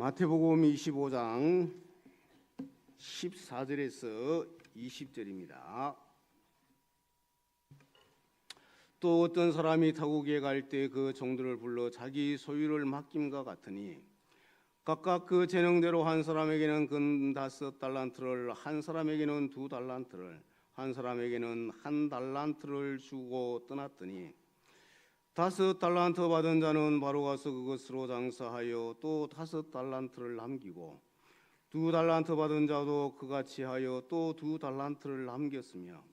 마태복음 25장 14절에서 20절입니다. 또 어떤 사람이 타국에 갈 때 그 종들을 불러 자기 소유를 맡김과 같으니 각각 그 재능대로 한 사람에게는 근 5달란트를, 한 사람에게는 2달란트를, 한 사람에게는 1달란트를 주고 떠났더니 5달란트 받은 자는 바로 가서 그것으로 장사하여 또 5달란트를 남기고 2달란트 받은 자도 그같이 하여 또 2달란트를 남겼으며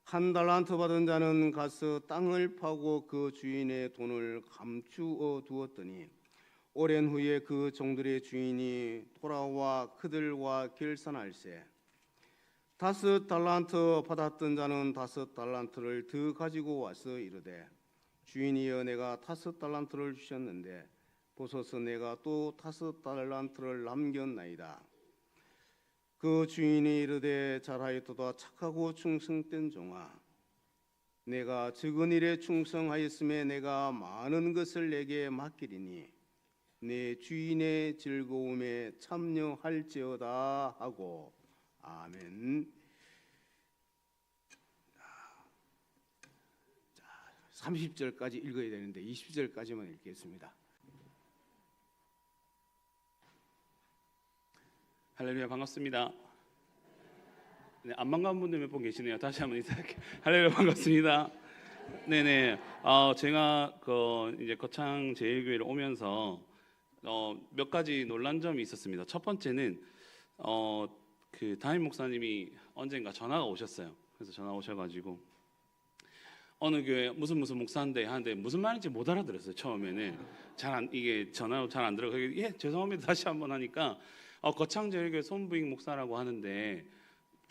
1달란트 받은 자는 가서 땅을 파고 그 주인의 돈을 감추어 두었더니 오랜 후에 그 종들의 주인이 돌아와 그들과 결산할세 5달란트 받았던 자는 5달란트를 더 가지고 와서 이르되 주인이여 내가 5달란트를 주셨는데 보소서 내가 또 5달란트를 남겼나이다. 그 주인이 이르되 잘하였도다 착하고 충성된 종아 내가 적은 일에 충성하였음에 내가 많은 것을 내게 맡기리니 내 주인의 즐거움에 참여할지어다 하고 아멘. 30절까지 읽어야 되는데 20절까지만 읽겠습니다. 할렐루야, 반갑습니다. 네, 안 반가운 분들 몇 분 계시네요. 다시 한번 인사할게요. 할렐루야, 반갑습니다. 네네. 제가 이제 거창 제1교회를 오면서 몇 가지 놀란 점이 있었습니다. 첫 번째는 그 담임 목사님이 언젠가 전화가 오셨어요. 그래서 전화 오셔가지고 어느 교회 무슨 목사인데 하는데 무슨 말인지 못 알아들었어요. 처음에는 이게 전화로 잘 안 들어가요. 예, 죄송합니다. 다시 한번 하니까 거창제일교회 손부익 목사라고 하는데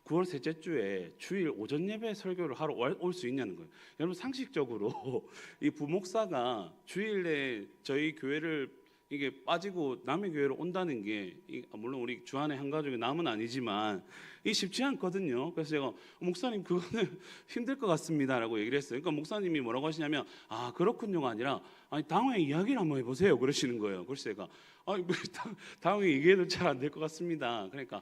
9월 셋째 주에 주일 오전 예배 설교를 하러 올 수 있냐는 거예요. 여러분 상식적으로 이 부목사가 주일에 저희 교회를 이게 빠지고 남의 교회로 온다는 게 물론 우리 주안의 한 가족의 남은 아니지만 이 쉽지 않거든요. 그래서 제가 목사님 그거는 힘들 것 같습니다라고 얘기를 했어요. 그러니까 목사님이 뭐라고 하시냐면 아 그렇군요가 아니라 아니 당회 이야기를 한번 해보세요 그러시는 거예요. 그래서 제가 당회 얘기해도 잘 안 될 것 같습니다. 그러니까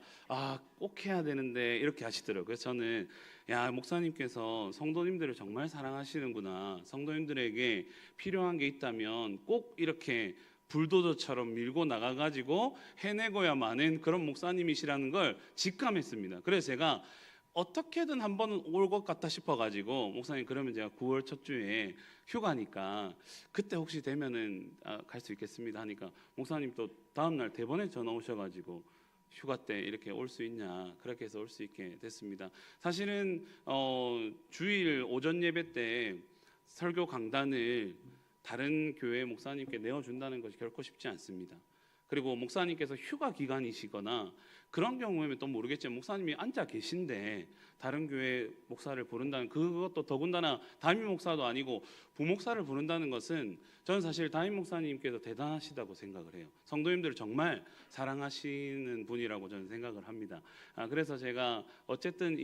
꼭 해야 되는데 이렇게 하시더라고요. 그래서 저는 야 목사님께서 성도님들을 정말 사랑하시는구나. 성도님들에게 필요한 게 있다면 꼭 이렇게 불도저처럼 밀고 나가가지고 해내고야만은 그런 목사님이시라는 걸 직감했습니다. 그래서 제가 어떻게든 한 번은 올 것 같다 싶어가지고 목사님 그러면 제가 9월 첫 주에 휴가니까 그때 혹시 되면은 갈 수 있겠습니다 하니까 목사님 또 다음날 대번에 전화 오셔가지고 휴가 때 이렇게 올 수 있냐 그렇게 해서 올 수 있게 됐습니다. 사실은 주일 오전 예배 때 설교 강단을 다른 교회 목사님께 내어준다는 것이 결코 쉽지 않습니다. 그리고 목사님께서 휴가 기간이시거나 그런 경우에는 또 모르겠지만 목사님이 앉아 계신데 다른 교회 목사를 부른다는 그것도 더군다나 담임 목사도 아니고 부목사를 부른다는 것은 저는 사실 담임 목사님께서 대단하시다고 생각을 해요. 성도님들을 정말 사랑하시는 분이라고 저는 생각을 합니다. 그래서 제가 어쨌든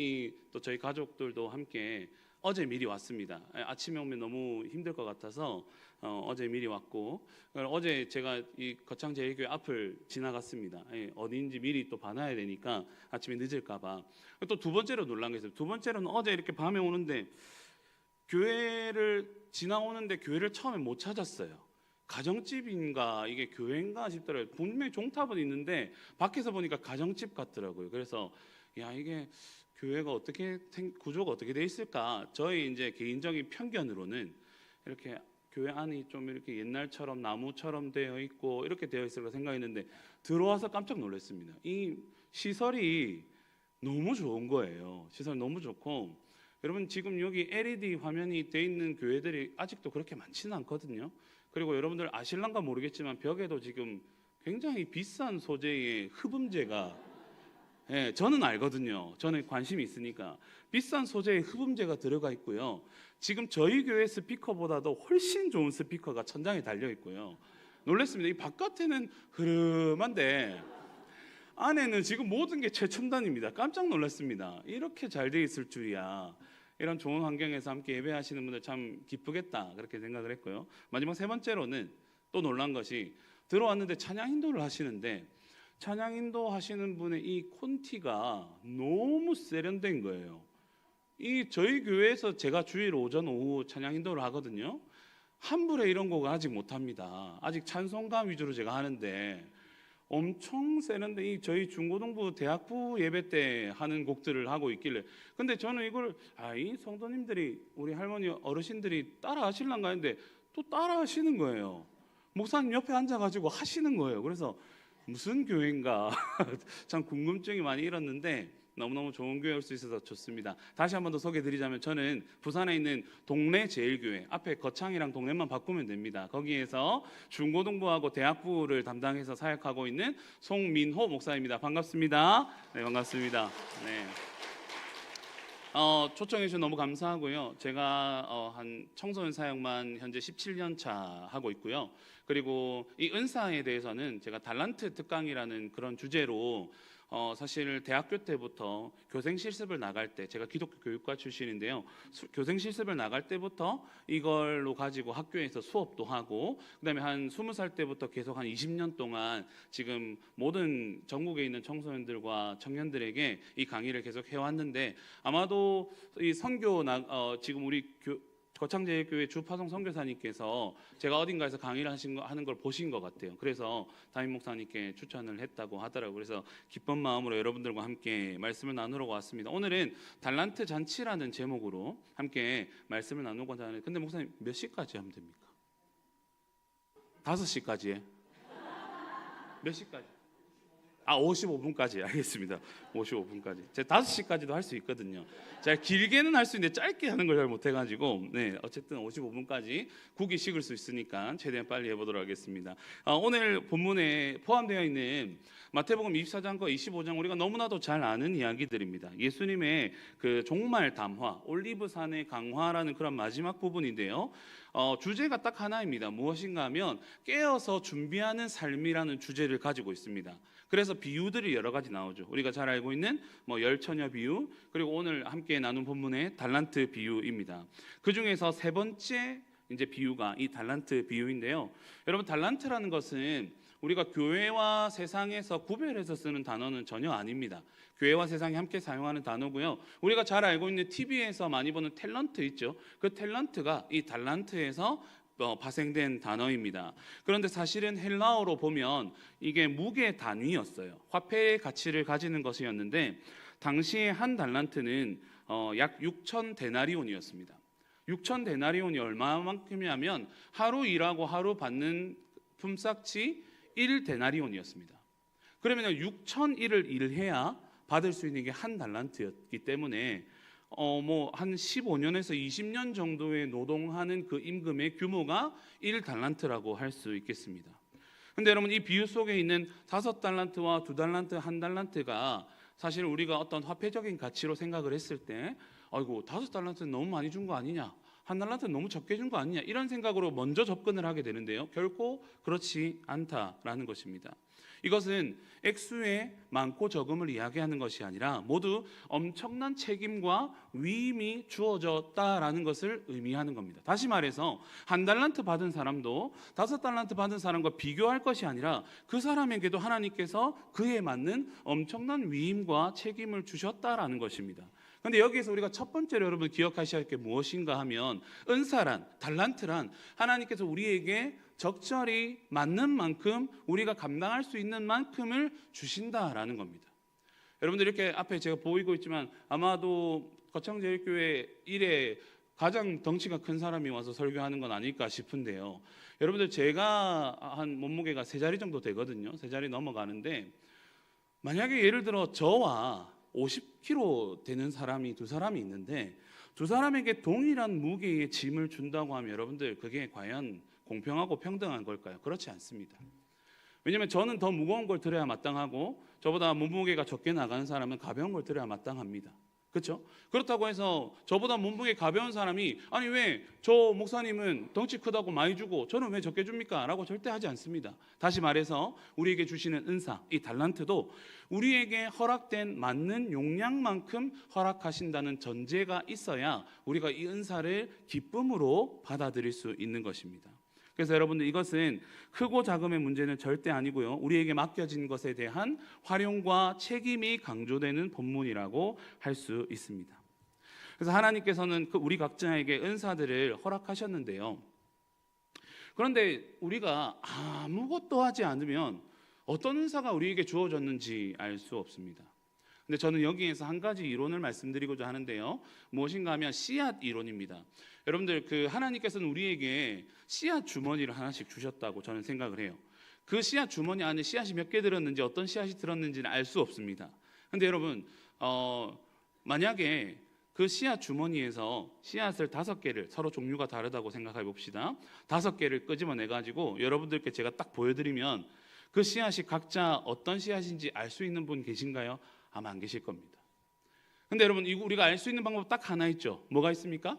또 저희 가족들도 함께 어제 미리 왔습니다. 아침에 오면 너무 힘들 것 같아서 어제 미리 왔고 어제 제가 이 거창제일교회 앞을 지나갔습니다. 어디인지 미리 또 봐놔야 되니까 아침에 늦을까 봐. 또 두 번째로 놀란 게 있어요. 두 번째로는 어제 이렇게 밤에 오는데 교회를 지나오는데 교회를 처음에 못 찾았어요. 가정집인가 이게 교회인가 싶더라고요. 분명히 종탑은 있는데 밖에서 보니까 가정집 같더라고요. 그래서 야 이게 교회가 구조가 어떻게 돼 있을까? 저희 이제 개인적인 편견으로는 이렇게 교회 안이 좀 이렇게 옛날처럼 나무처럼 되어 있고 이렇게 되어 있을까 생각했는데 들어와서 깜짝 놀랐습니다. 이 시설이 너무 좋은 거예요. 시설 너무 좋고 여러분 지금 여기 LED 화면이 돼 있는 교회들이 아직도 그렇게 많지는 않거든요. 그리고 여러분들 아실란가 모르겠지만 벽에도 지금 굉장히 비싼 소재의 흡음재가 저는 알거든요. 저는 관심이 있으니까 비싼 소재의 흡음재가 들어가 있고요. 지금 저희 교회 스피커보다도 훨씬 좋은 스피커가 천장에 달려 있고요. 놀랐습니다. 이 바깥에는 흐름한데 안에는 지금 모든 게 최첨단입니다. 깜짝 놀랐습니다. 이렇게 잘 돼 있을 줄이야. 이런 좋은 환경에서 함께 예배하시는 분들 참 기쁘겠다 그렇게 생각을 했고요. 마지막 세 번째로는 또 놀란 것이 들어왔는데 찬양 인도를 하시는데 찬양 인도 하시는 분의 이 콘티가 너무 세련된 거예요. 이 저희 교회에서 제가 주일 오전 오후 찬양 인도를 하거든요. 함부로 이런 곡을 아직 못합니다. 아직 찬송가 위주로 제가 하는데 엄청 세련된 이 저희 중고등부 대학부 예배 때 하는 곡들을 하고 있길래 근데 저는 이걸 이 성도님들이 우리 할머니 어르신들이 따라 하실란가 했는데 또 따라 하시는 거예요. 목사님 옆에 앉아가지고 하시는 거예요. 그래서 무슨 교회인가 참 궁금증이 많이 일었는데 너무너무 좋은 교회일 수 있어서 좋습니다. 다시 한 번 더 소개드리자면 저는 부산에 있는 동래 제일교회 앞에 거창이랑 동래만 바꾸면 됩니다. 거기에서 중고등부하고 대학부를 담당해서 사역하고 있는 송민호 목사입니다. 반갑습니다. 네, 반갑습니다. 네. 초청해 주셔서 너무 감사하고요. 제가 한 청소년 사역만 현재 17년 차 하고 있고요. 그리고 이 은사에 대해서는 제가 달란트 특강이라는 그런 주제로 사실 대학교 때부터 교생 실습을 나갈 때 제가 기독교 교육과 출신인데요. 교생 실습을 나갈 때부터 이걸로 가지고 학교에서 수업도 하고 그다음에 한 20살 때부터 계속 한 20년 동안 지금 모든 전국에 있는 청소년들과 청년들에게 이 강의를 계속 해왔는데 아마도 이 선교 지금 우리 거창제일교회 주파송 선교사님께서 제가 어딘가에서 강의를 하는 걸 보신 것 같아요. 그래서 담임 목사님께 추천을 했다고 하더라고요. 그래서 기쁜 마음으로 여러분들과 함께 말씀을 나누러 왔습니다. 오늘은 달란트 잔치라는 제목으로 함께 말씀을 나누고자 하는데 근데 목사님 몇 시까지 하면 됩니까? 5시까지에? 몇 시까지? 55분까지 알겠습니다. 55분까지. 제가 5시까지도 할 수 있거든요. 제가 길게는 할 수 있는데 짧게 하는 걸 잘 못해가지고 어쨌든 55분까지 국이 식을 수 있으니까 최대한 빨리 해보도록 하겠습니다. 오늘 본문에 포함되어 있는 마태복음 24장과 25장 우리가 너무나도 잘 아는 이야기들입니다. 예수님의 그 종말 담화, 올리브산의 강화라는 그런 마지막 부분인데요. 주제가 딱 하나입니다. 무엇인가 하면 깨어서 준비하는 삶이라는 주제를 가지고 있습니다. 그래서 비유들이 여러 가지 나오죠. 우리가 잘 알고 있는 열처녀 비유, 그리고 오늘 함께 나눈 본문의 달란트 비유입니다. 그 중에서 세 번째 이제 비유가 이 달란트 비유인데요. 여러분 달란트라는 것은 우리가 교회와 세상에서 구별해서 쓰는 단어는 전혀 아닙니다. 교회와 세상이 함께 사용하는 단어고요. 우리가 잘 알고 있는 TV에서 많이 보는 탤런트 있죠. 그 탤런트가 이 달란트에서 파생된 단어입니다. 그런데 사실은 헬라어로 보면 이게 무게 단위였어요. 화폐의 가치를 가지는 것이었는데 당시에 한 달란트는 약 6천 데나리온이었습니다. 6천 데나리온이 얼마만큼이냐면 하루 일하고 하루 받는 품삯이 1 데나리온이었습니다. 그러면 6천 일을 일해야 받을 수 있는 게 한 달란트였기 때문에 한 15년에서 20년 정도의 노동하는 그 임금의 규모가 1달란트라고 할 수 있겠습니다. 근데 여러분 이 비유 속에 있는 5달란트와 2달란트, 1달란트가 사실 우리가 어떤 화폐적인 가치로 생각을 했을 때 아이고 5달란트는 너무 많이 준 거 아니냐, 1달란트는 너무 적게 준 거 아니냐 이런 생각으로 먼저 접근을 하게 되는데요. 결코 그렇지 않다라는 것입니다. 이것은 액수의 많고 적음을 이야기하는 것이 아니라 모두 엄청난 책임과 위임이 주어졌다라는 것을 의미하는 겁니다. 다시 말해서 1달란트 받은 사람도 5달란트 받은 사람과 비교할 것이 아니라 그 사람에게도 하나님께서 그에 맞는 엄청난 위임과 책임을 주셨다라는 것입니다. 그런데 여기에서 우리가 첫 번째로 여러분 기억하셔야 할 게 무엇인가 하면 은사란, 달란트란 하나님께서 우리에게 적절히 맞는 만큼 우리가 감당할 수 있는 만큼을 주신다라는 겁니다. 여러분들 이렇게 앞에 제가 보이고 있지만 아마도 거창제일교회 1회 가장 덩치가 큰 사람이 와서 설교하는 건 아닐까 싶은데요. 여러분들 제가 한 몸무게가 3자리 정도 되거든요. 3자리 넘어가는데 만약에 예를 들어 저와 50kg 되는 사람이 2사람이 있는데 2사람에게 동일한 무게의 짐을 준다고 하면 여러분들 그게 과연 공평하고 평등한 걸까요? 그렇지 않습니다. 왜냐하면 저는 더 무거운 걸 들어야 마땅하고 저보다 몸무게가 적게 나가는 사람은 가벼운 걸 들어야 마땅합니다. 그렇죠? 그렇다고 해서 저보다 몸무게 가벼운 사람이 아니 왜 저 목사님은 덩치 크다고 많이 주고 저는 왜 적게 줍니까? 라고 절대 하지 않습니다. 다시 말해서 우리에게 주시는 은사, 이 달란트도 우리에게 허락된 맞는 용량만큼 허락하신다는 전제가 있어야 우리가 이 은사를 기쁨으로 받아들일 수 있는 것입니다. 그래서 여러분들 이것은 크고 작음의 문제는 절대 아니고요. 우리에게 맡겨진 것에 대한 활용과 책임이 강조되는 본문이라고 할 수 있습니다. 그래서 하나님께서는 우리 각자에게 은사들을 허락하셨는데요. 그런데 우리가 아무것도 하지 않으면 어떤 은사가 우리에게 주어졌는지 알 수 없습니다. 근데 저는 여기에서 한 가지 이론을 말씀드리고자 하는데요. 무엇인가 하면 씨앗 이론입니다. 여러분들 하나님께서는 우리에게 씨앗 주머니를 하나씩 주셨다고 저는 생각을 해요. 그 씨앗 주머니 안에 씨앗이 몇 개 들었는지 어떤 씨앗이 들었는지는 알 수 없습니다. 근데 여러분 만약에 그 씨앗 주머니에서 씨앗을 5개를 서로 종류가 다르다고 생각해 봅시다. 5개를 끄집어내 가지고 여러분들께 제가 딱 보여드리면 그 씨앗이 각자 어떤 씨앗인지 알 수 있는 분 계신가요? 아마 안 계실 겁니다. 근데 여러분 우리가 알 수 있는 방법 딱 하나 있죠. 뭐가 있습니까?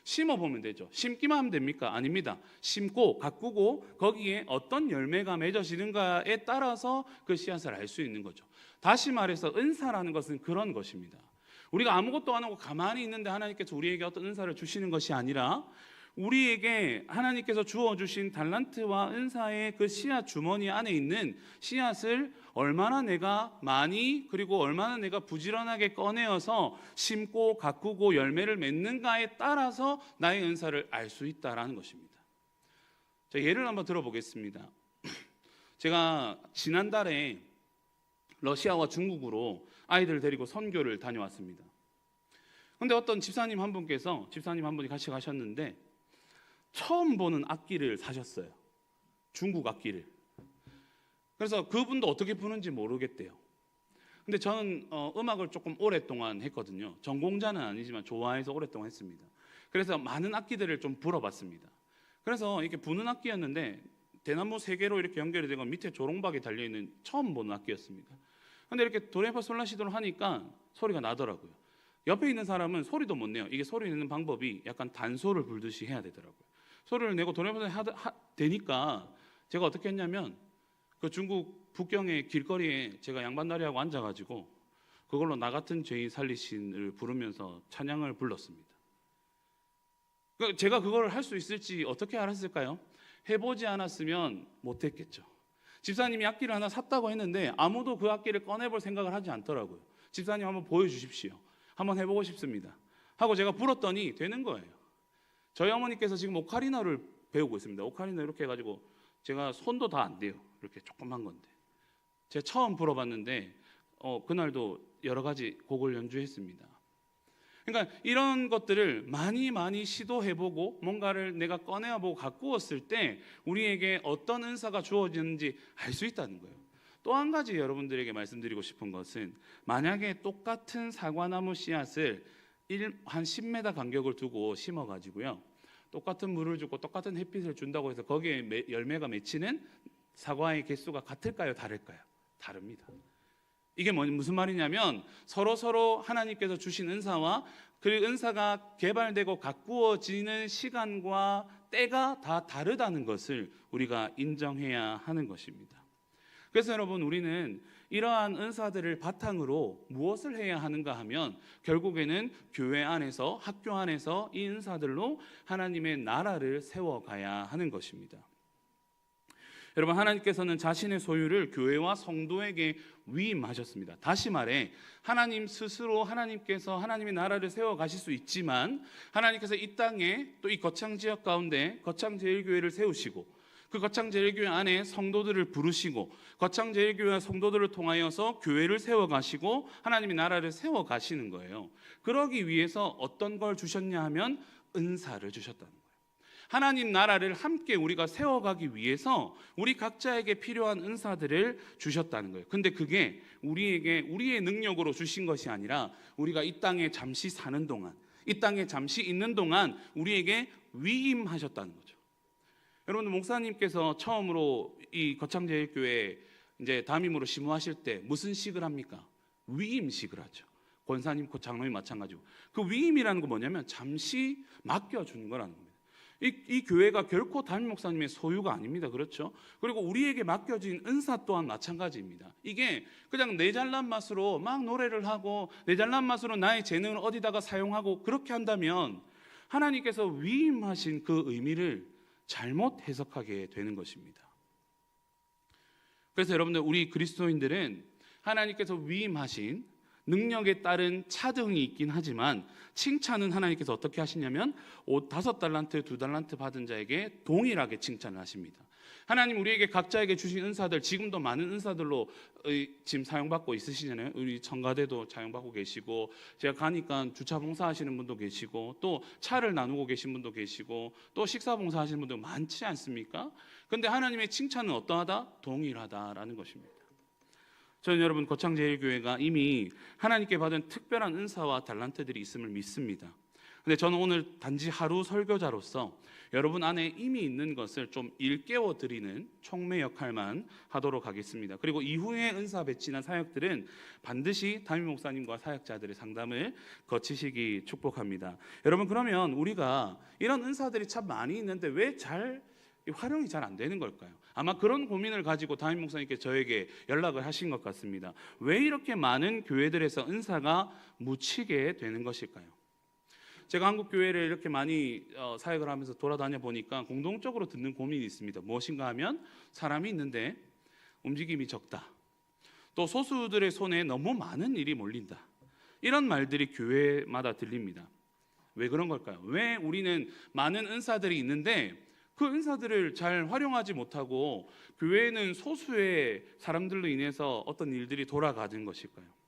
심어보면 되죠. 심기만 하면 됩니까? 아닙니다. 심고 가꾸고 거기에 어떤 열매가 맺어지는가에 따라서 그 씨앗을 알 수 있는 거죠. 다시 말해서 은사라는 것은 그런 것입니다. 우리가 아무것도 안 하고 가만히 있는데 하나님께서 우리에게 어떤 은사를 주시는 것이 아니라 우리에게 하나님께서 주어주신 달란트와 은사의 그 씨앗 주머니 안에 있는 씨앗을 얼마나 내가 많이 그리고 얼마나 내가 부지런하게 꺼내어서 심고 가꾸고 열매를 맺는가에 따라서 나의 은사를 알 수 있다라는 것입니다. 자, 예를 한번 들어보겠습니다. 제가 지난달에 러시아와 중국으로 아이들을 데리고 선교를 다녀왔습니다. 그런데 어떤 집사님 한 분이 같이 가셨는데 처음 보는 악기를 사셨어요. 중국 악기를. 그래서 그분도 어떻게 부는지 모르겠대요. 근데 저는 음악을 조금 오랫동안 했거든요. 전공자는 아니지만 좋아해서 오랫동안 했습니다. 그래서 많은 악기들을 좀 불어봤습니다. 그래서 이렇게 부는 악기였는데 대나무 3개로 이렇게 연결이 되고 밑에 조롱박이 달려있는 처음 보는 악기였습니다. 근데 이렇게 도레미파솔라시도를 하니까 소리가 나더라고요. 옆에 있는 사람은 소리도 못 내요. 이게 소리 내는 방법이 약간 단소를 불듯이 해야 되더라고요. 소리를 내고 도레미파솔 되니까 제가 어떻게 했냐면 그 중국 북경의 길거리에 제가 양반다리하고 앉아가지고 그걸로 나 같은 죄인 살리신을 부르면서 찬양을 불렀습니다. 제가 그걸 할 수 있을지 어떻게 알았을까요? 해보지 않았으면 못했겠죠. 집사님이 악기를 하나 샀다고 했는데 아무도 그 악기를 꺼내볼 생각을 하지 않더라고요. 집사님 한번 보여주십시오. 한번 해보고 싶습니다. 하고 제가 불었더니 되는 거예요. 저희 어머니께서 지금 오카리나를 배우고 있습니다. 오카리나 이렇게 해가지고 제가 손도 다 안 돼요. 이렇게 조그만 건데 제가 처음 불어봤는데 그날도 여러 가지 곡을 연주했습니다. 그러니까 이런 것들을 많이 시도해보고 뭔가를 내가 꺼내보고 가꾸었을 때 우리에게 어떤 은사가 주어지는지 알 수 있다는 거예요. 또 한 가지 여러분들에게 말씀드리고 싶은 것은 만약에 똑같은 사과나무 씨앗을 한 10m 간격을 두고 심어가지고요. 똑같은 물을 주고 똑같은 햇빛을 준다고 해서 거기에 열매가 맺히는 사과의 개수가 같을까요? 다를까요? 다릅니다. 이게 무슨 말이냐면 서로 하나님께서 주신 은사와 그 은사가 개발되고 가꾸어지는 시간과 때가 다 다르다는 것을 우리가 인정해야 하는 것입니다. 그래서 여러분 우리는 이러한 은사들을 바탕으로 무엇을 해야 하는가 하면 결국에는 교회 안에서 학교 안에서 이 은사들로 하나님의 나라를 세워가야 하는 것입니다. 여러분 하나님께서는 자신의 소유를 교회와 성도에게 위임하셨습니다. 다시 말해 하나님 스스로 하나님께서 하나님의 나라를 세워가실 수 있지만 하나님께서 이 땅에 또 이 거창 지역 가운데 거창제일교회를 세우시고 그 거창제일교회 안에 성도들을 부르시고 거창제일교회와 성도들을 통하여서 교회를 세워가시고 하나님의 나라를 세워가시는 거예요. 그러기 위해서 어떤 걸 주셨냐 하면 은사를 주셨다는 거예요. 하나님 나라를 함께 우리가 세워가기 위해서 우리 각자에게 필요한 은사들을 주셨다는 거예요. 근데 그게 우리에게 우리의 능력으로 주신 것이 아니라 우리가 이 땅에 잠시 사는 동안 이 땅에 잠시 있는 동안 우리에게 위임하셨다는 거죠. 여러분들 목사님께서 처음으로 이 거창제일교회 이제 담임으로 심호하실 때 무슨 식을 합니까? 위임식을 하죠. 권사님, 장로님 마찬가지고 그 위임이라는 거 뭐냐면 잠시 맡겨주는 거라는 겁니다. 이 교회가 결코 담임 목사님의 소유가 아닙니다. 그렇죠? 그리고 우리에게 맡겨진 은사 또한 마찬가지입니다. 이게 그냥 내 잘난 맛으로 막 노래를 하고 내 잘난 맛으로 나의 재능을 어디다가 사용하고 그렇게 한다면 하나님께서 위임하신 그 의미를 잘못 해석하게 되는 것입니다. 그래서 여러분들, 우리 그리스도인들은 하나님께서 위임하신 능력에 따른 차등이 있긴 하지만 칭찬은 하나님께서 어떻게 하시냐면 5달란트, 2달란트 받은 자에게 동일하게 칭찬을 하십니다. 하나님 우리에게 각자에게 주신 은사들, 지금도 많은 은사들로 지금 사용받고 있으시잖아요. 우리 청가대도 사용받고 계시고, 제가 가니까 주차 봉사하시는 분도 계시고, 또 차를 나누고 계신 분도 계시고, 또 식사 봉사하시는 분도 많지 않습니까? 그런데 하나님의 칭찬은 어떠하다? 동일하다라는 것입니다. 저는 여러분, 거창제일교회가 이미 하나님께 받은 특별한 은사와 달란트들이 있음을 믿습니다. 근데 저는 오늘 단지 하루 설교자로서 여러분 안에 이미 있는 것을 좀 일깨워 드리는 촉매 역할만 하도록 하겠습니다. 그리고 이후에 은사 배치나 사역들은 반드시 담임 목사님과 사역자들의 상담을 거치시기 축복합니다. 여러분, 그러면 우리가 이런 은사들이 참 많이 있는데 왜 활용이 잘 안 되는 걸까요? 아마 그런 고민을 가지고 담임 목사님께 저에게 연락을 하신 것 같습니다. 왜 이렇게 많은 교회들에서 은사가 묻히게 되는 것일까요? 제가 한국 교회를 이렇게 많이 사역을 하면서 돌아다녀 보니까 공동적으로 듣는 고민이 있습니다. 무엇인가 하면 사람이 있는데 움직임이 적다. 또 소수들의 손에 너무 많은 일이 몰린다. 이런 말들이 교회마다 들립니다. 왜 그런 걸까요? 왜 우리는 많은 은사들이 있는데 그 은사들을 잘 활용하지 못하고 교회는 소수의 사람들로 인해서 어떤 일들이 돌아가는 것일까요?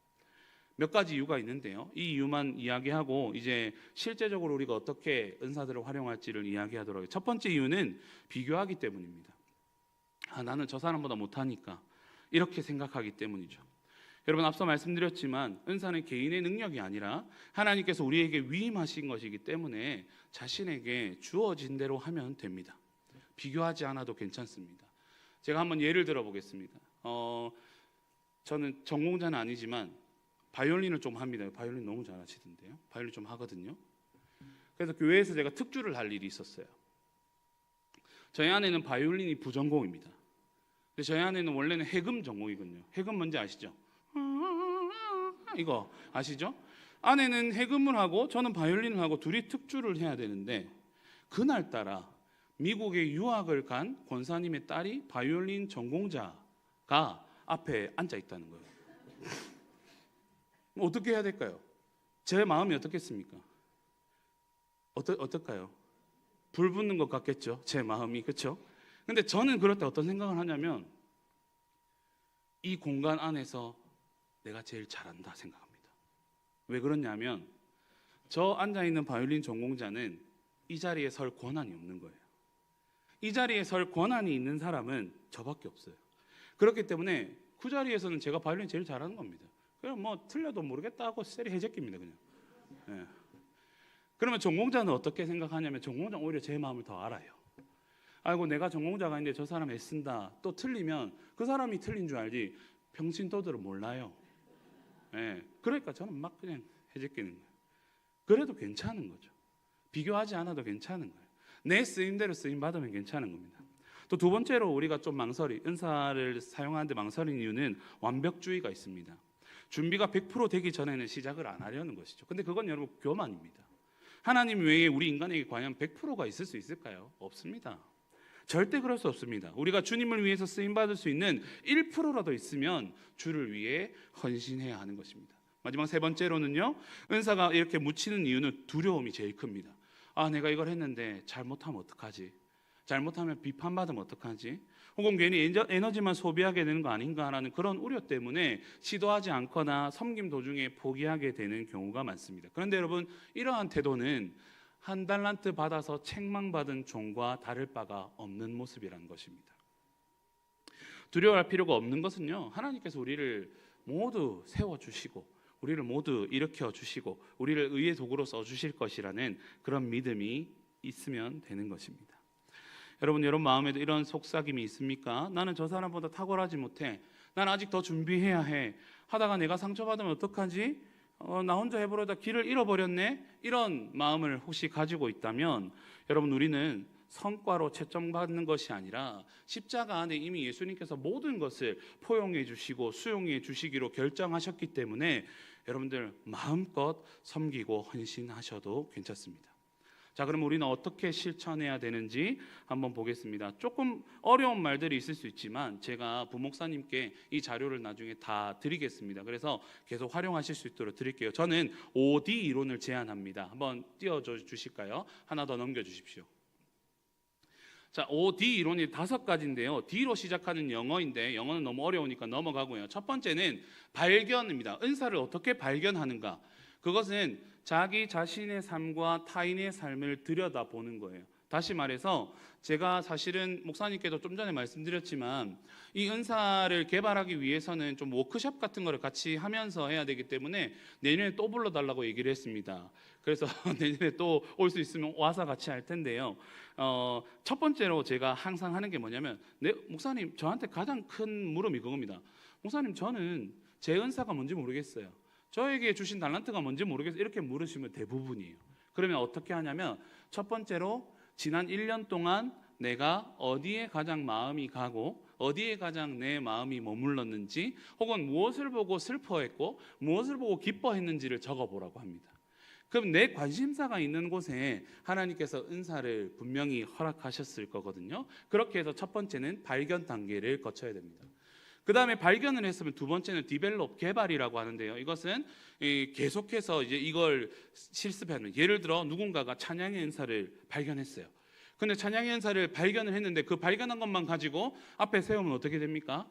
몇 가지 이유가 있는데요. 이 이유만 이야기하고 이제 실제적으로 우리가 어떻게 은사들을 활용할지를 이야기하도록 하겠습니다. 첫 번째 이유는 비교하기 때문입니다. 나는 저 사람보다 못하니까, 이렇게 생각하기 때문이죠. 여러분, 앞서 말씀드렸지만 은사는 개인의 능력이 아니라 하나님께서 우리에게 위임하신 것이기 때문에 자신에게 주어진 대로 하면 됩니다. 비교하지 않아도 괜찮습니다. 제가 한번 예를 들어 보겠습니다. 저는 전공자는 아니지만 바이올린을 좀 합니다. 바이올린 너무 잘하시던데요. 바이올린 좀 하거든요. 그래서 교회에서 제가 특주를 할 일이 있었어요. 저희 아내는 바이올린이 부전공입니다. 근데 저희 아내는 원래는 해금 전공이거든요. 해금 뭔지 아시죠? 이거 아시죠? 아내는 해금을 하고 저는 바이올린을 하고 둘이 특주를 해야 되는데, 그날따라 미국에 유학을 간 권사님의 딸이 바이올린 전공자가 앞에 앉아 있다는 거예요. 어떻게 해야 될까요? 제 마음이 어떻겠습니까? 어떨까요? 불 붙는 것 같겠죠, 제 마음이. 그렇죠? 근데 저는 그럴 때 어떤 생각을 하냐면, 이 공간 안에서 내가 제일 잘한다 생각합니다. 왜 그러냐면, 저 앉아있는 바이올린 전공자는 이 자리에 설 권한이 없는 거예요. 이 자리에 설 권한이 있는 사람은 저밖에 없어요. 그렇기 때문에 그 자리에서는 제가 바이올린 제일 잘하는 겁니다. 그럼 뭐 틀려도 모르겠다 하고 세리 해제깁니다, 그냥. 예. 그러면 전공자는 어떻게 생각하냐면, 전공자는 오히려 제 마음을 더 알아요. 아이고, 내가 전공자가 있는데 저 사람 애쓴다. 또 틀리면 그 사람이 틀린 줄 알지 평신도들은 몰라요. 예. 그러니까 저는 막 그냥 해제끼는 거예요. 그래도 괜찮은 거죠. 비교하지 않아도 괜찮은 거예요. 내 쓰임대로 쓰임 받으면 괜찮은 겁니다. 또 두 번째로 우리가 좀 은사를 사용하는데 망설이는 이유는 완벽주의가 있습니다. 준비가 100% 되기 전에는 시작을 안 하려는 것이죠. 근데 그건 여러분 교만입니다. 하나님 외에 우리 인간에게 과연 100%가 있을 수 있을까요? 없습니다. 절대 그럴 수 없습니다. 우리가 주님을 위해서 쓰임받을 수 있는 1%라도 있으면 주를 위해 헌신해야 하는 것입니다. 마지막 세 번째로는요, 은사가 이렇게 묻히는 이유는 두려움이 제일 큽니다. 내가 이걸 했는데 잘못하면 어떡하지? 잘못하면 비판받으면 어떡하지? 혹은 괜히 에너지만 소비하게 되는 거 아닌가라는 그런 우려 때문에 시도하지 않거나 섬김 도중에 포기하게 되는 경우가 많습니다. 그런데 여러분, 이러한 태도는 한 달란트 받아서 책망받은 종과 다를 바가 없는 모습이라는 것입니다. 두려워할 필요가 없는 것은요, 하나님께서 우리를 모두 세워주시고 우리를 모두 일으켜 주시고 우리를 의의 도구로 써주실 것이라는 그런 믿음이 있으면 되는 것입니다. 여러분 마음에도 이런 속삭임이 있습니까? 나는 저 사람보다 탁월하지 못해. 난 아직 더 준비해야 해. 하다가 내가 상처받으면 어떡하지? 나 혼자 해보려다 길을 잃어버렸네. 이런 마음을 혹시 가지고 있다면, 여러분, 우리는 성과로 채점받는 것이 아니라 십자가 안에 이미 예수님께서 모든 것을 포용해 주시고 수용해 주시기로 결정하셨기 때문에 여러분들 마음껏 섬기고 헌신하셔도 괜찮습니다. 자, 그럼 우리는 어떻게 실천해야 되는지 한번 보겠습니다. 조금 어려운 말들이 있을 수 있지만 제가 부목사님께 이 자료를 나중에 다 드리겠습니다. 그래서 계속 활용하실 수 있도록 드릴게요. 저는 5D 이론을 제안합니다. 한번 띄워줘 주실까요? 하나 더 넘겨 주십시오. 자, 5D 이론이 5가지인데요. D로 시작하는 영어인데 영어는 너무 어려우니까 넘어가고요. 첫 번째는 발견입니다. 은사를 어떻게 발견하는가? 그것은 자기 자신의 삶과 타인의 삶을 들여다보는 거예요. 다시 말해서 제가 사실은 목사님께도 좀 전에 말씀드렸지만 이 은사를 개발하기 위해서는 좀 워크숍 같은 거를 같이 하면서 해야 되기 때문에 내년에 또 불러달라고 얘기를 했습니다. 그래서 내년에 또 올 수 있으면 와서 같이 할 텐데요. 첫 번째로 제가 항상 하는 게 뭐냐면 목사님 저한테 가장 큰 물음이 그겁니다. 목사님 저는 제 은사가 뭔지 모르겠어요. 저에게 주신 달란트가 뭔지 모르겠어요. 이렇게 물으시면 대부분이에요. 그러면 어떻게 하냐면 첫 번째로 지난 1년 동안 내가 어디에 가장 마음이 가고 어디에 가장 내 마음이 머물렀는지 혹은 무엇을 보고 슬퍼했고 무엇을 보고 기뻐했는지를 적어보라고 합니다. 그럼 내 관심사가 있는 곳에 하나님께서 은사를 분명히 허락하셨을 거거든요. 그렇게 해서 첫 번째는 발견 단계를 거쳐야 됩니다. 그 다음에 발견을 했으면 두 번째는 디벨롭, 개발이라고 하는데요. 이것은 계속해서 이제 이걸 실습하는, 예를 들어 누군가가 찬양의 은사를 발견했어요. 근데 찬양의 은사를 발견을 했는데 그 발견한 것만 가지고 앞에 세우면 어떻게 됩니까?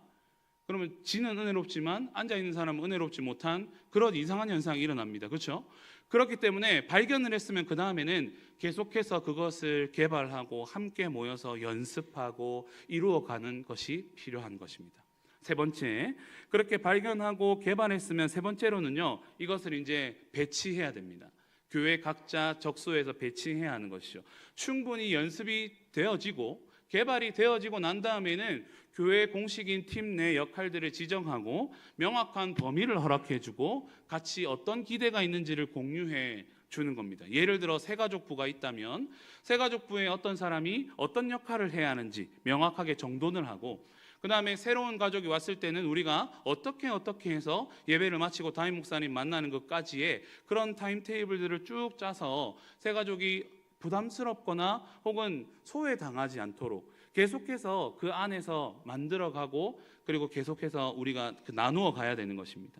그러면 지는 은혜롭지만 앉아있는 사람은 은혜롭지 못한 그런 이상한 현상이 일어납니다. 그렇죠? 그렇기 때문에 발견을 했으면 그 다음에는 계속해서 그것을 개발하고 함께 모여서 연습하고 이루어가는 것이 필요한 것입니다. 세 번째, 그렇게 발견하고 개발했으면 세 번째로는요, 이것을 이제 배치해야 됩니다. 교회 각자 적소에서 배치해야 하는 것이죠. 충분히 연습이 되어지고 개발이 되어지고 난 다음에는 교회 공식인 팀 내 역할들을 지정하고 명확한 범위를 허락해주고 같이 어떤 기대가 있는지를 공유해 주는 겁니다. 예를 들어 새가족부가 있다면 새가족부에 어떤 사람이 어떤 역할을 해야 하는지 명확하게 정돈을 하고, 그 다음에 새로운 가족이 왔을 때는 우리가 어떻게 해서 예배를 마치고 담임 목사님 만나는 것까지의 그런 타임테이블들을 쭉 짜서 새가족이 부담스럽거나 혹은 소외당하지 않도록 계속해서 그 안에서 만들어가고 그리고 계속해서 우리가 나누어 가야 되는 것입니다.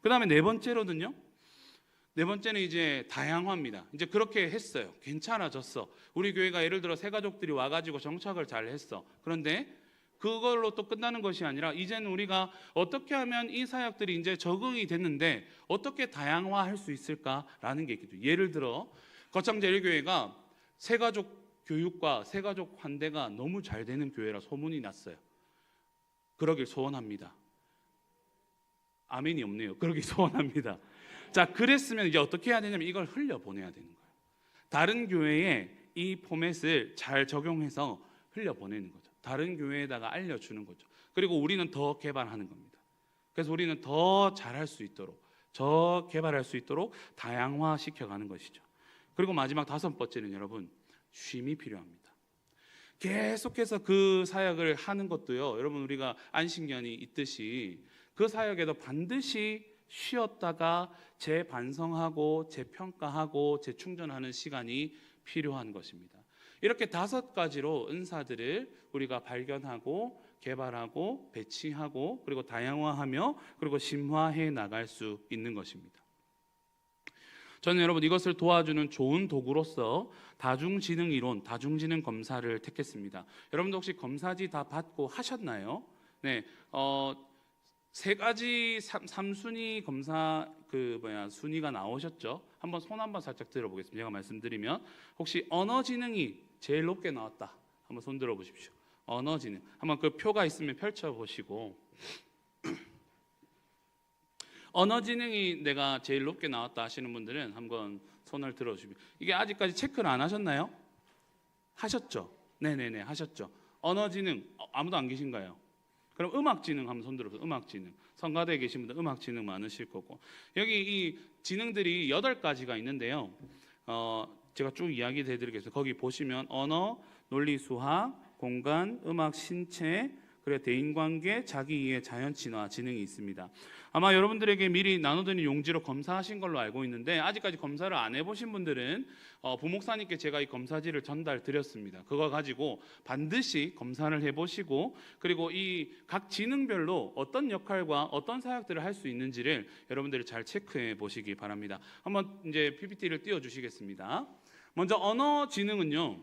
그 다음에 네 번째는 이제 다양화입니다. 이제 그렇게 했어요. 괜찮아졌어. 우리 교회가 예를 들어 새가족들이 와가지고 정착을 잘 했어. 그런데 그걸로 또 끝나는 것이 아니라 이제는 우리가 어떻게 하면 이 사역들이 이제 적응이 됐는데 어떻게 다양화할 수 있을까라는 게 있겠죠. 예를 들어 거창제일교회가 새가족 교육과 새가족 환대가 너무 잘 되는 교회라 소문이 났어요. 그러길 소원합니다. 아멘이 없네요. 그러길 소원합니다. 자, 그랬으면 이제 어떻게 해야 되냐면 이걸 흘려보내야 되는 거예요. 다른 교회에 이 포맷을 잘 적용해서 흘려보내는 거죠. 다른 교회에다가 알려주는 거죠. 그리고 우리는 더 개발하는 겁니다. 그래서 우리는 더 잘할 수 있도록, 더 개발할 수 있도록 다양화시켜가는 것이죠. 그리고 마지막 다섯 번째는 여러분, 쉼이 필요합니다. 계속해서 그 사역을 하는 것도요, 여러분 우리가 안식년이 있듯이 그 사역에도 반드시 쉬었다가 재반성하고 재평가하고 재충전하는 시간이 필요한 것입니다. 이렇게 5가지로 은사들을 우리가 발견하고 개발하고 배치하고 그리고 다양화하며 그리고 심화해 나갈 수 있는 것입니다. 저는 여러분 이것을 도와주는 좋은 도구로서 다중지능 이론, 다중지능 검사를 택했습니다. 여러분도 혹시 검사지 다 받고 하셨나요? 네, 3가지 3순위 검사 순위가 나오셨죠? 한번 손 한번 살짝 들어보겠습니다. 제가 말씀드리면 혹시 언어 지능이 제일 높게 나왔다. 한번 손 들어보십시오. 언어 지능. 한번 그 표가 있으면 펼쳐 보시고 언어 지능이 내가 제일 높게 나왔다 하시는 분들은 한번 손을 들어주시면, 이게 아직까지 체크를 안 하셨나요? 하셨죠? 네네네 하셨죠. 언어 지능 아무도 안 계신가요? 그럼 음악 지능 한번 손 들어보세요. 음악 지능. 성가대에 계신 분들 음악 지능 많으실 거고, 여기 이 지능들이 8가지가 있는데요. 제가 쭉 이야기 해드리겠습니다. 거기 보시면 언어, 논리, 수학, 공간, 음악, 신체, 그리고 대인관계, 자기이해, 자연친화 지능이 있습니다. 아마 여러분들에게 미리 나눠드린 용지로 검사하신 걸로 알고 있는데 아직까지 검사를 안 해보신 분들은 부목사님께 제가 이 검사지를 전달 드렸습니다. 그거 가지고 반드시 검사를 해보시고 그리고 이 각 지능별로 어떤 역할과 어떤 사역들을 할 수 있는지를 여러분들이 잘 체크해 보시기 바랍니다. 한번 이제 PPT를 띄워주시겠습니다. 먼저 언어 지능은요,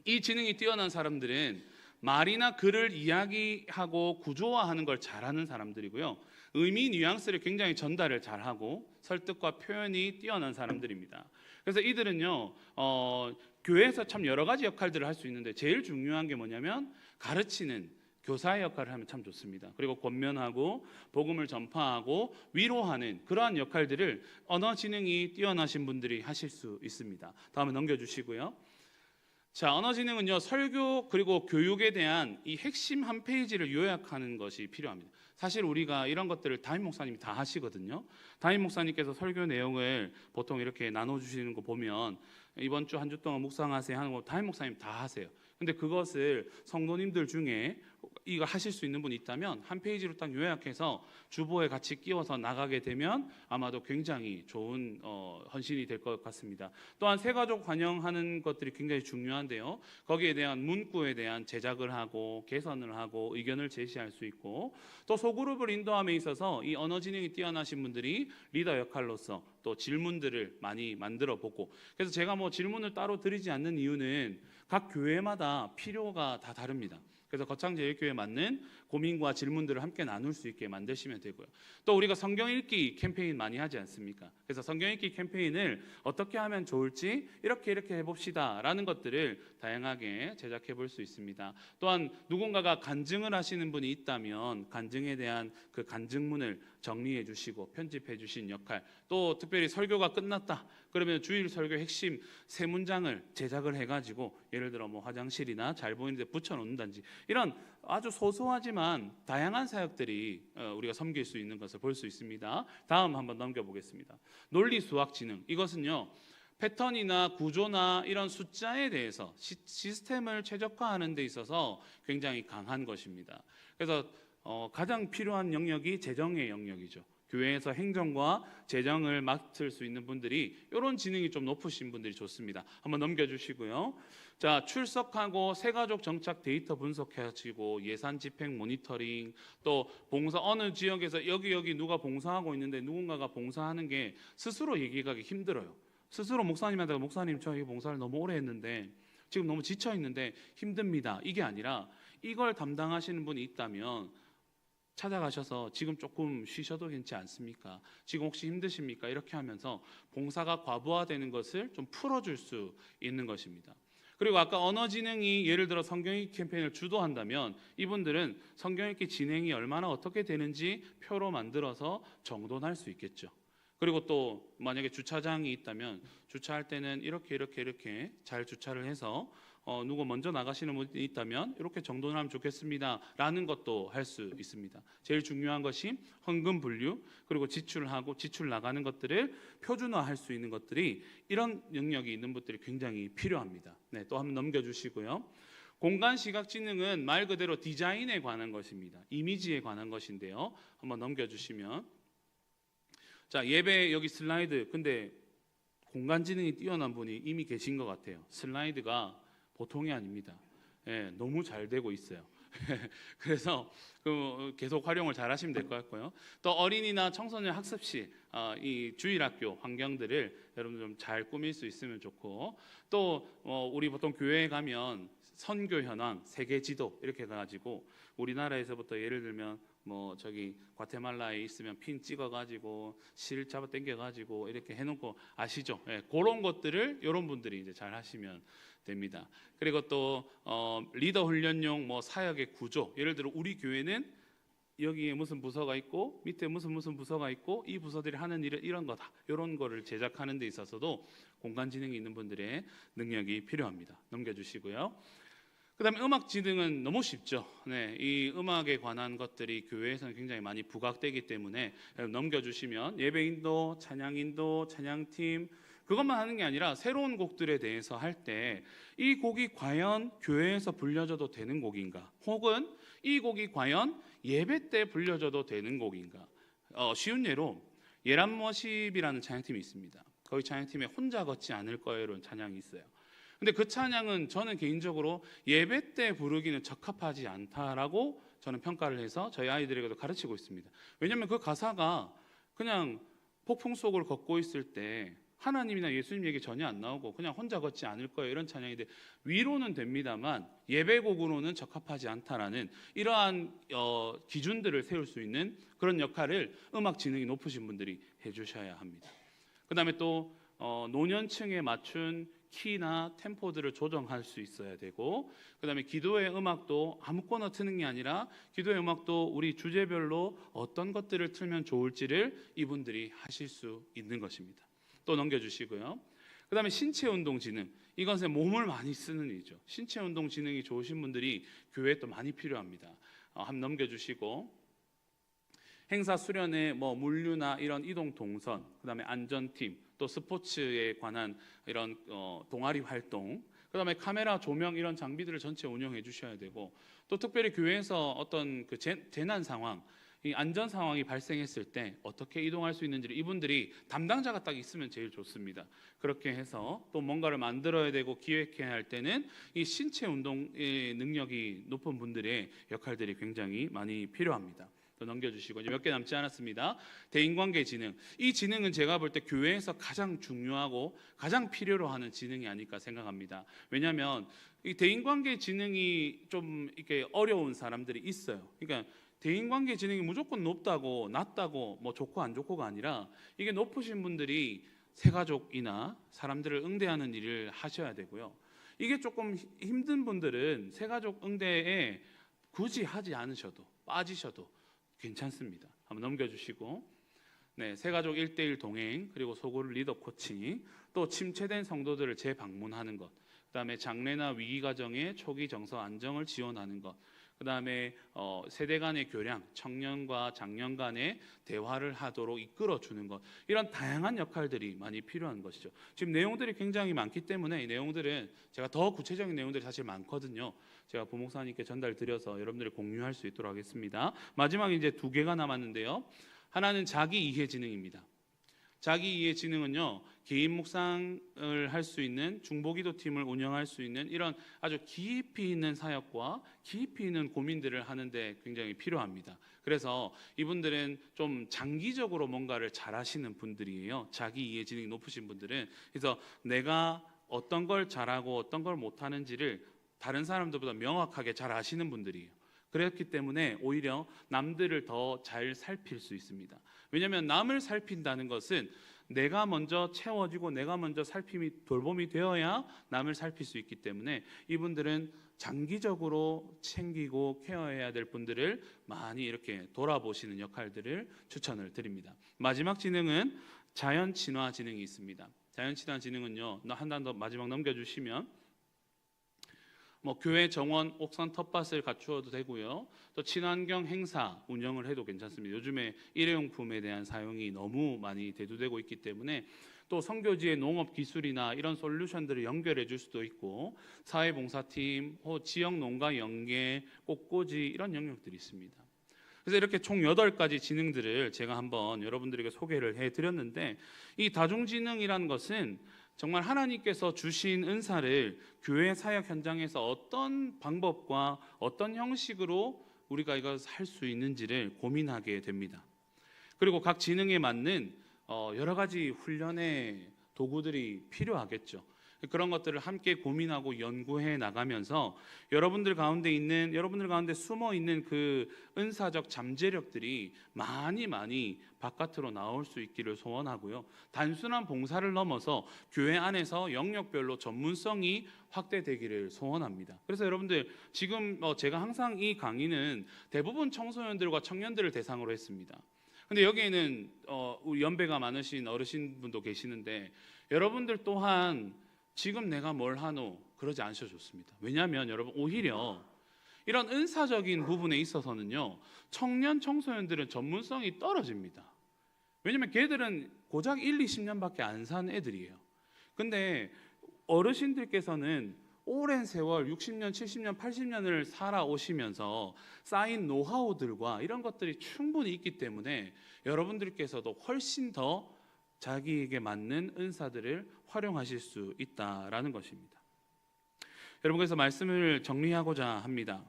이 지능이 뛰어난 사람들은 말이나 글을 이야기하고 구조화하는 걸 잘하는 사람들이고요. 의미 뉘앙스를 굉장히 전달을 잘하고 설득과 표현이 뛰어난 사람들입니다. 그래서 이들은요, 교회에서 참 여러 가지 역할들을 할 수 있는데 제일 중요한 게 뭐냐면 가르치는 교사의 역할을 하면 참 좋습니다. 그리고 권면하고 복음을 전파하고 위로하는 그러한 역할들을 언어 지능이 뛰어나신 분들이 하실 수 있습니다. 다음에 넘겨주시고요. 자, 언어 지능은요, 설교 그리고 교육에 대한 이 핵심 한 페이지를 요약하는 것이 필요합니다. 사실 우리가 이런 것들을 담임 목사님이 다 하시거든요. 담임 목사님께서 설교 내용을 보통 이렇게 나눠주시는 거 보면 이번 주 한 주 동안 묵상하세요 하는 거 담임 목사님 다 하세요. 근데 그것을 성도님들 중에 이거 하실 수 있는 분이 있다면 한 페이지로 딱 요약해서 주보에 같이 끼워서 나가게 되면 아마도 굉장히 좋은 헌신이 될 것 같습니다. 또한 새가족 환영하는 것들이 굉장히 중요한데요. 거기에 대한 문구에 대한 제작을 하고 개선을 하고 의견을 제시할 수 있고 또 소그룹을 인도함에 있어서 이 언어 지능이 뛰어나신 분들이 리더 역할로서 또 질문들을 많이 만들어 보고 그래서 제가 뭐 질문을 따로 드리지 않는 이유는 각 교회마다 필요가 다 다릅니다. 그래서 거창제일교회에 맞는 고민과 질문들을 함께 나눌 수 있게 만드시면 되고요. 또 우리가 성경 읽기 캠페인 많이 하지 않습니까? 그래서 성경 읽기 캠페인을 어떻게 하면 좋을지 이렇게 해봅시다 라는 것들을 다양하게 제작해 볼 수 있습니다. 또한 누군가가 간증을 하시는 분이 있다면 간증에 대한 그 간증문을 정리해 주시고 편집해 주신 역할, 또 특별히 설교가 끝났다 그러면 주일 설교 핵심 세 문장을 제작을 해가지고 예를 들어 뭐 화장실이나 잘 보이는 데 붙여 놓는다든지 이런 아주 소소하지만 다양한 사역들이 우리가 섬길 수 있는 것을 볼 수 있습니다. 다음 한번 넘겨보겠습니다. 논리 수학 지능, 이것은요 패턴이나 구조나 이런 숫자에 대해서 시스템을 최적화하는 데 있어서 굉장히 강한 것입니다. 그래서 가장 필요한 영역이 재정의 영역이죠. 교회에서 행정과 재정을 맡을 수 있는 분들이 이런 지능이 좀 높으신 분들이 좋습니다. 한번 넘겨주시고요. 자, 출석하고 새가족 정착 데이터 분석해가지고 예산 집행 모니터링, 또 봉사 어느 지역에서 여기 누가 봉사하고 있는데 누군가가 봉사하는 게 스스로 얘기하기 힘들어요. 스스로 목사님한테 목사님 저 이 봉사를 너무 오래 했는데 지금 너무 지쳐 있는데 힘듭니다. 이게 아니라 이걸 담당하시는 분이 있다면 찾아가셔서 지금 조금 쉬셔도 괜찮지 않습니까? 지금 혹시 힘드십니까? 이렇게 하면서 봉사가 과부하되는 것을 좀 풀어줄 수 있는 것입니다. 그리고 아까 언어 지능이 예를 들어 성경 읽기 캠페인을 주도한다면 이분들은 성경 읽기 진행이 얼마나 어떻게 되는지 표로 만들어서 정돈할 수 있겠죠. 그리고 또 만약에 주차장이 있다면 주차할 때는 이렇게 잘 주차를 해서 누구 먼저 나가시는 분이 있다면 이렇게 정돈하면 좋겠습니다 라는 것도 할 수 있습니다. 제일 중요한 것이 헌금 분류 그리고 지출하고 지출 나가는 것들을 표준화할 수 있는 것들이 이런 영역이 있는 분들이 굉장히 필요합니다. 네, 또 한번 넘겨주시고요. 공간 시각 지능은 말 그대로 디자인에 관한 것입니다. 이미지에 관한 것인데요. 한번 넘겨주시면 자, 예배 여기 슬라이드, 근데 공간 지능이 뛰어난 분이 이미 계신 것 같아요. 슬라이드가 보통이 아닙니다. 예, 너무 잘 되고 있어요. 그래서 계속 활용을 잘 하시면 될 것 같고요. 또 어린이나 청소년 학습실, 이 주일학교 환경들을 여러분 좀 잘 꾸밀 수 있으면 좋고, 또 우리 보통 교회에 가면 선교 현황, 세계 지도 이렇게 해가지고 우리나라에서부터 예를 들면 뭐 저기 과테말라에 있으면 핀 찍어가지고 실 잡아 당겨가지고 이렇게 해놓고 아시죠? 예, 그런 것들을 이런 분들이 이제 잘 하시면 됩니다. 그리고 또 리더 훈련용 뭐 사역의 구조, 예를 들어 우리 교회는 여기에 무슨 부서가 있고 밑에 무슨 부서가 있고 이 부서들이 하는 일은 이런 거다. 이런 거를 제작하는 데 있어서도 공간 지능이 있는 분들의 능력이 필요합니다. 넘겨주시고요. 그다음에 음악 지능은 너무 쉽죠. 네, 이 음악에 관한 것들이 교회에서는 굉장히 많이 부각되기 때문에 넘겨주시면 예배 인도, 찬양 인도, 찬양팀, 그것만 하는 게 아니라 새로운 곡들에 대해서 할 때 이 곡이 과연 교회에서 불려져도 되는 곡인가, 혹은 이 곡이 과연 예배 때 불려져도 되는 곡인가. 쉬운 예로 예람워십이라는 찬양팀이 있습니다. 거기 찬양팀에 혼자 걷지 않을 거예요라는 찬양이 있어요. 근데 그 찬양은 저는 개인적으로 예배 때 부르기는 적합하지 않다라고 저는 평가를 해서 저희 아이들에게도 가르치고 있습니다. 왜냐하면 그 가사가 그냥 폭풍 속을 걷고 있을 때 하나님이나 예수님 얘기 전혀 안 나오고 그냥 혼자 걷지 않을 거예요 이런 찬양인데, 위로는 됩니다만 예배곡으로는 적합하지 않다라는 이러한 기준들을 세울 수 있는 그런 역할을 음악 지능이 높으신 분들이 해주셔야 합니다. 그 다음에 또 노년층에 맞춘 키나 템포들을 조정할 수 있어야 되고, 그 다음에 기도의 음악도 아무거나 트는 게 아니라 기도의 음악도 우리 주제별로 어떤 것들을 틀면 좋을지를 이분들이 하실 수 있는 것입니다. 또 넘겨주시고요. 그 다음에 신체운동 지능, 이것은 몸을 많이 쓰는 일이죠. 신체운동 지능이 좋으신 분들이 교회에 또 많이 필요합니다. 한번 넘겨주시고, 행사 수련회, 물류나 이런 이동 동선, 그 다음에 안전팀, 또 스포츠에 관한 이런 동아리 활동, 그 다음에 카메라, 조명 이런 장비들을 전체 운영해 주셔야 되고, 또 특별히 교회에서 어떤 그 재난 상황, 이 안전 상황이 발생했을 때 어떻게 이동할 수 있는지를 이분들이 담당자가 딱 있으면 제일 좋습니다. 그렇게 해서 또 뭔가를 만들어야 되고 기획해야 할 때는 이 신체 운동의 능력이 높은 분들의 역할들이 굉장히 많이 필요합니다. 또 넘겨주시고, 이제 몇 개 남지 않았습니다. 대인관계 지능, 이 지능은 제가 볼 때 교회에서 가장 중요하고 가장 필요로 하는 지능이 아닐까 생각합니다. 왜냐하면 이 대인관계 지능이 좀 이렇게 어려운 사람들이 있어요. 그러니까 대인관계 지능이 무조건 높다고 낮다고 좋고 안 좋고가 아니라, 이게 높으신 분들이 새가족이나 사람들을 응대하는 일을 하셔야 되고요. 이게 조금 힘든 분들은 새가족 응대에 굳이 하지 않으셔도, 빠지셔도 괜찮습니다. 한번 넘겨주시고, 네, 새가족 1:1 동행, 그리고 소그룹 리더 코칭, 또 침체된 성도들을 재방문하는 것, 그 다음에 장래나 위기 과정의 초기 정서 안정을 지원하는 것, 그 다음에 세대 간의 교량, 청년과 장년 간의 대화를 하도록 이끌어주는 것, 이런 다양한 역할들이 많이 필요한 것이죠. 지금 내용들이 굉장히 많기 때문에 이 내용들은 제가 더 구체적인 내용들이 사실 많거든요. 제가 부목사님께 전달드려서 여러분들이 공유할 수 있도록 하겠습니다. 마지막에 이제 2개가 남았는데요. 하나는 자기 이해 지능입니다. 자기 이해 지능은요, 개인 묵상을 할 수 있는 중보기도 팀을 운영할 수 있는 이런 아주 깊이 있는 사역과 깊이 있는 고민들을 하는데 굉장히 필요합니다. 그래서 이분들은 좀 장기적으로 뭔가를 잘하시는 분들이에요. 자기 이해 지능이 높으신 분들은. 그래서 내가 어떤 걸 잘하고 어떤 걸 못하는지를 다른 사람들보다 명확하게 잘 아시는 분들이에요. 그렇기 때문에 오히려 남들을 더 잘 살필 수 있습니다. 왜냐하면 남을 살핀다는 것은 내가 먼저 채워지고 내가 먼저 살핌이 돌봄이 되어야 남을 살필 수 있기 때문에 이분들은 장기적으로 챙기고 케어해야 될 분들을 많이 이렇게 돌아보시는 역할들을 추천을 드립니다. 마지막 지능은 자연 친화 지능이 있습니다. 자연 친화 지능은요, 한 단 더 마지막 넘겨주시면, 교회 정원, 옥상 텃밭을 갖추어도 되고요. 또 친환경 행사 운영을 해도 괜찮습니다. 요즘에 일회용품에 대한 사용이 너무 많이 대두되고 있기 때문에 또 선교지의 농업 기술이나 이런 솔루션들을 연결해 줄 수도 있고, 사회봉사팀, 지역 농가 연계, 꽃꽂이 이런 영역들이 있습니다. 그래서 이렇게 총 8가지 지능들을 제가 한번 여러분들에게 소개를 해드렸는데, 이 다중지능이라는 것은 정말 하나님께서 주신 은사를 교회 사역 현장에서 어떤 방법과 어떤 형식으로 우리가 이걸 할 수 있는지를 고민하게 됩니다. 그리고 각 지능에 맞는 여러 가지 훈련의 도구들이 필요하겠죠. 그런 것들을 함께 고민하고 연구해 나가면서 여러분들 가운데 숨어 있는 그 은사적 잠재력들이 많이 바깥으로 나올 수 있기를 소원하고요. 단순한 봉사를 넘어서 교회 안에서 영역별로 전문성이 확대되기를 소원합니다. 그래서 여러분들 지금 제가 항상 이 강의는 대부분 청소년들과 청년들을 대상으로 했습니다. 근데 여기에는 연배가 많으신 어르신분도 계시는데, 여러분들 또한 지금 내가 뭘 하노 그러지 않으셔도 좋습니다. 왜냐하면 여러분, 오히려 이런 은사적인 부분에 있어서는요, 청년 청소년들은 전문성이 떨어집니다. 왜냐하면 걔들은 고작 1, 20년밖에 안 산 애들이에요. 근데 어르신들께서는 오랜 세월 60년, 70년, 80년을 살아오시면서 쌓인 노하우들과 이런 것들이 충분히 있기 때문에 여러분들께서도 훨씬 더 자기에게 맞는 은사들을 활용하실 수 있다라는 것입니다. 여러분, 그래서 말씀을 정리하고자 합니다.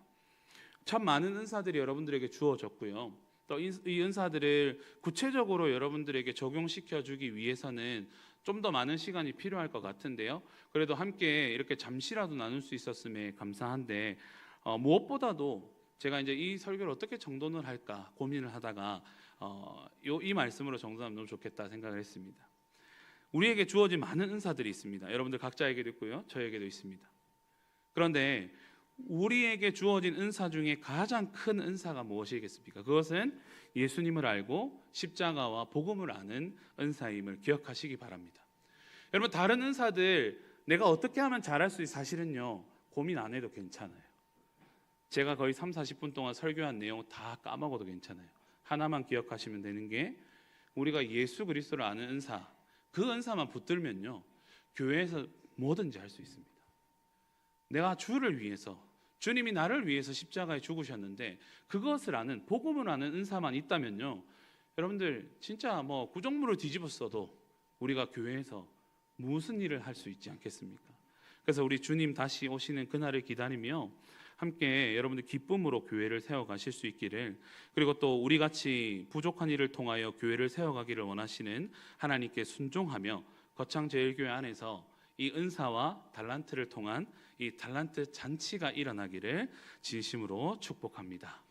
참 많은 은사들이 여러분들에게 주어졌고요. 또 이 은사들을 구체적으로 여러분들에게 적용시켜 주기 위해서는 좀 더 많은 시간이 필요할 것 같은데요. 그래도 함께 이렇게 잠시라도 나눌 수 있었음에 감사한데, 무엇보다도 제가 이제 이 설교를 어떻게 정돈을 할까 고민을 하다가 이 말씀으로 정돈하면 너무 좋겠다 생각을 했습니다. 우리에게 주어진 많은 은사들이 있습니다. 여러분들 각자에게도 있고요, 저에게도 있습니다. 그런데 우리에게 주어진 은사 중에 가장 큰 은사가 무엇이겠습니까? 그것은 예수님을 알고 십자가와 복음을 아는 은사임을 기억하시기 바랍니다. 여러분, 다른 은사들 내가 어떻게 하면 잘할 수 있을지 사실은요 고민 안 해도 괜찮아요. 제가 거의 30-40분 동안 설교한 내용 다 까먹어도 괜찮아요. 하나만 기억하시면 되는 게, 우리가 예수 그리스도를 아는 은사, 그 은사만 붙들면요 교회에서 뭐든지 할 수 있습니다. 내가 주를 위해서, 주님이 나를 위해서 십자가에 죽으셨는데 그것을 아는, 복음을 아는 은사만 있다면요 여러분들 진짜 뭐 구정물을 뒤집어 써도 우리가 교회에서 무슨 일을 할 수 있지 않겠습니까? 그래서 우리 주님 다시 오시는 그날을 기다리며 함께 여러분들 기쁨으로 교회를 세워가실 수 있기를, 그리고 또 우리 같이 부족한 일을 통하여 교회를 세워가기를 원하시는 하나님께 순종하며 거창제일교회 안에서 이 은사와 달란트를 통한 이 달란트 잔치가 일어나기를 진심으로 축복합니다.